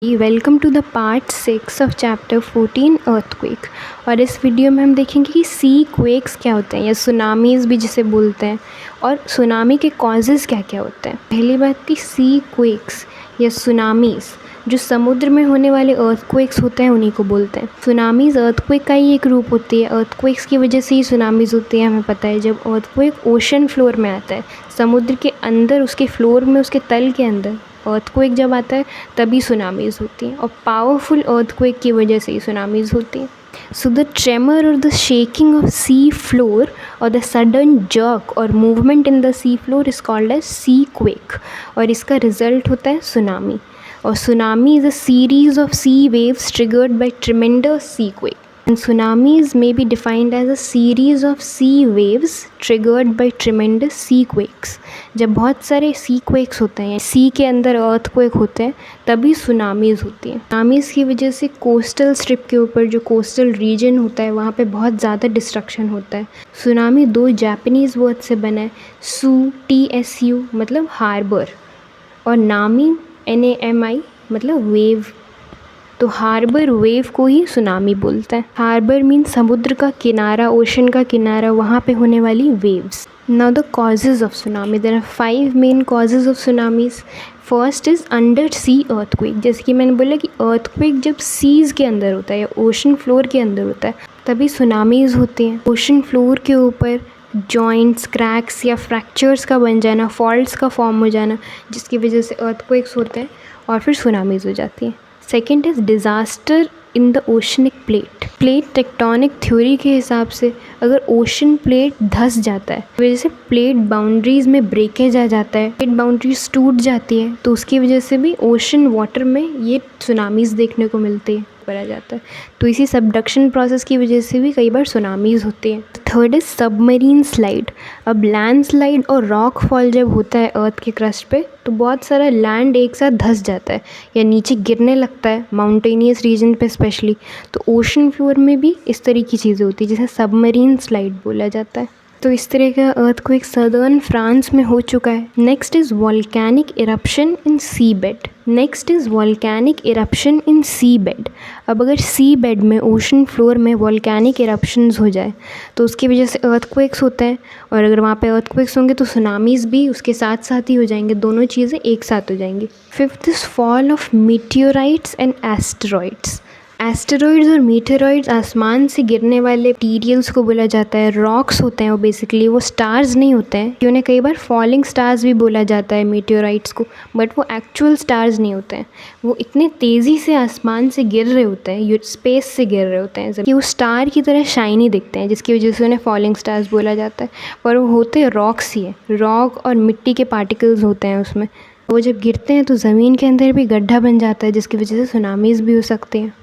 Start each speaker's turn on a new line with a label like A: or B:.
A: Welcome to the part 6 of chapter 14 earthquake. और इस video में हम देखेंगे कि सी क्वेक्स क्या होते हैं या सुनामीज़ भी जिसे बोलते हैं, और सुनामी के कॉजेज़ क्या क्या होते हैं। पहली बात कि सी क्वेक्स या सुनामीज़ जो समुद्र में होने वाले अर्थक्वेक्स होते हैं उन्हीं को बोलते हैं। सुनामीज़ अर्थक्वेक का ही एक रूप होती है। अर्थक्वेक्स की वजह से ही सुनामीज़ होती है। हमें पता है जब अर्थक्वेक ओशन फ्लोर में आता है, समुद्र के अंदर, उसके फ्लोर में, उसके तल के अंदर अर्थक्वेक जब आता है तभी सुनामीज़ होती हैं, और पावरफुल अर्थक्वेक की वजह से ही सुनामीज़ होती हैं। सो द ट्रेमर और the shaking of sea floor और द सडन जर्क और movement in the sea floor is called as sea quake, और इसका रिजल्ट होता है सुनामी। और tsunami is a series of sea waves triggered by tremendous sea quake. And tsunamis may be defined as a series of sea waves triggered by tremendous sea quakes. जब बहुत सारे sea quakes होते हैं, sea के अंदर earthquake होते हैं, तभी tsunamis होती हैं। tsunamis की वजह से coastal strip के ऊपर जो coastal region होता है वहाँ पे बहुत ज़्यादा destruction होता है। tsunami दो Japanese word से बना है, su TSU मतलब harbor, और nami NAMI मतलब wave। तो हार्बर वेव को ही सुनामी बोलते हैं। हार्बर मीन समुद्र का किनारा, ओशन का किनारा, वहाँ पे होने वाली waves. Now the causes of tsunami, there are 5 main causes of tsunamis. First is under sea earthquake. जैसे कि मैंने बोला कि अर्थक्वेक जब सीज़ के अंदर होता है या ओशन फ्लोर के अंदर होता है तभी सुनामीज़ होती हैं। ओशन फ्लोर के ऊपर जॉइंट्स, क्रैक्स या फ्रैक्चर्स का बन जाना, फॉल्ट्स का फॉर्म हो जाना, जिसकी वजह से अर्थक्वेक्स होते हैं और फिर सुनामीज़ हो जाती हैं। Second is disaster in the oceanic plate. Plate tectonic theory के हिसाब से अगर ओशन प्लेट धंस जाता है, वजह से प्लेट बाउंड्रीज़ में ब्रेकेज आ जाता है, प्लेट बाउंड्रीज टूट जाती है, तो उसकी वजह से भी ओशन वाटर में ये सुनामीज़ देखने को मिलती है, आ जाता है। तो इसी सबडक्शन प्रोसेस की वजह से भी कई बार सुनामीज़ होती हैं। Third is submarine slide. अब लैंड स्लाइड और रॉक फॉल जब होता है अर्थ के क्रस्ट पे, तो बहुत सारा लैंड एक साथ धंस जाता है या नीचे गिरने लगता है, माउंटेनियस रीजन पे स्पेशली। तो ओशन फ्लोर में भी इस तरह की चीज़ें होती है जिसे सबमरीन स्लाइड बोला जाता है। तो इस तरह का अर्थक्वेक सदर्न फ्रांस में हो चुका है। Next is volcanic eruption in sea bed. Next is volcanic eruption in sea bed. अब अगर सी बेड में, ओशन फ्लोर में वॉल्केनिक इरप्शंस हो जाए तो उसकी वजह से अर्थक्वेक्स होते हैं, और अगर वहाँ पे अर्थक्वेक्स होंगे तो सुनामीज़ भी उसके साथ साथ ही हो जाएंगे, दोनों चीज़ें एक साथ हो जाएंगी। Fifth is fall of meteorites and asteroids. Asteroids और मीटेरॉइड्स आसमान से गिरने वाले मटीरियल्स को बोला जाता है। रॉक्स होते हैं वो, बेसिकली वो स्टार्स नहीं होते हैं, कि उन्हें कई बार फॉलिंग स्टार्स भी बोला जाता है मीटेराइट्स को, बट वो एक्चुअल स्टार्स नहीं होते हैं। वो इतने तेज़ी से आसमान से गिर रहे होते हैं, स्पेस से गिर रहे होते हैं कि वो स्टार की तरह शाइनी दिखते हैं, जिसकी वजह से उन्हें फॉलिंग स्टार्स बोला जाता है। पर वो होते रॉक्स ही है, रॉक और मिट्टी के पार्टिकल्स होते हैं उसमें। वो जब गिरते हैं तो ज़मीन के अंदर भी गड्ढा बन जाता है, जिसकी वजह से सुनामीज़ भी हो सकती हैं।